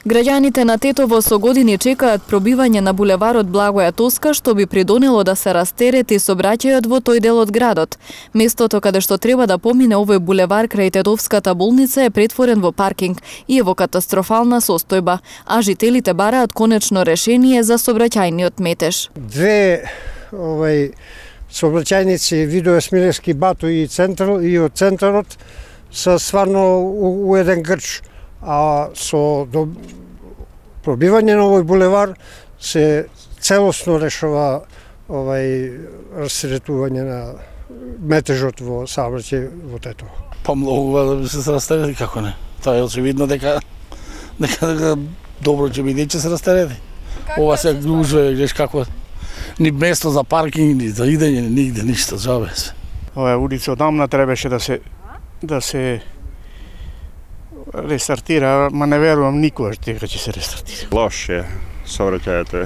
Граѓаните на Тетово со години чекаат пробивање на булеварот Благоја Тоска, што би придонело да се растерети сообраќајот во тој дел од градот. Местото каде што треба да помине овој булевар крај Тетовската болница е претворен во паркинг и е во катастрофална состојба, а жителите бараат конечно решение за сообраќајниот метеж. Две сообраќајници Видоја Смилевски Бато и од центарот се стварно у еден грч, а со пробивање на овој булевар се целосно решава растеретување на метежот во сообраќај во Тетово. Многу да би се растерети, како не. Тоа е очевидно дека добро ќе биде ќе се растерети. Ова се гужва, гледаш како ни место за паркинг, ни за идење, нигде ништо, џабе се. Оваа улица одамна требаше да се рестартира, ма не верувам никогаш дека ќе се рестартира. Лош е, сообраќајот е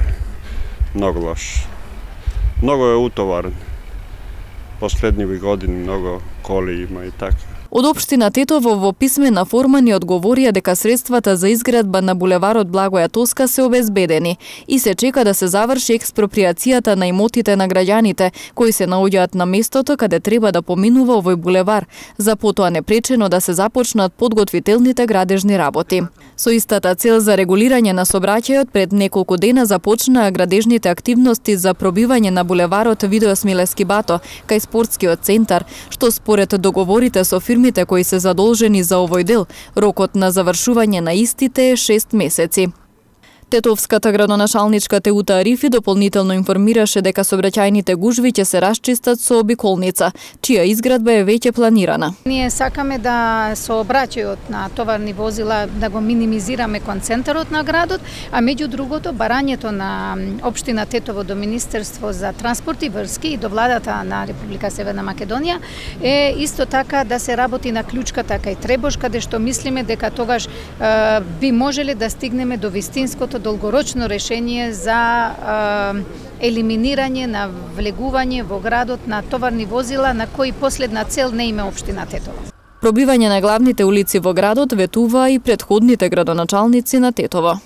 многу лош. Многу е утоварен. Последни години многу коли има и така. Од општина Тетово во писмена форма ни одговорија дека средствата за изградба на булеварот Благоја Тоска се обезбедени и се чека да се заврши експроприацијата на имотите на граѓаните кои се наоѓаат на местото каде треба да поминува овој булевар, за потоа непречено да се започнат подготвителните градежни работи. Со истата цел за регулирање на сообраќајот пред неколку дена започнаа градежните активности за пробивање на булеварот Видоја Смилевски Бато кај спортскиот центар, што според договорите со фирмите кои се задолжени за овој дел, рокот на завршување на истите е 6 месеци. Тетовската градоначалничка Теута Арифи дополнително информираше дека сообраќајните гужви ќе се расчистат со обиколница, чија изградба е веќе планирана. Ние сакаме да сообраќајот на товарни возила да го минимизираме кон центарот на градот, а меѓу другото барањето на општина Тетово до Министерство за транспорт и врски и до владата на Република Северна Македонија е исто така да се работи на клучката кај Требош, каде што мислиме дека тогаш би можеле да стигнеме до вистинското долгорочно решение за елиминирање на влегување во градот на товарни возила на кои последна цел не има општина Тетово. Пробивање на главните улици во градот ветуваа и претходните градоначалници на Тетово.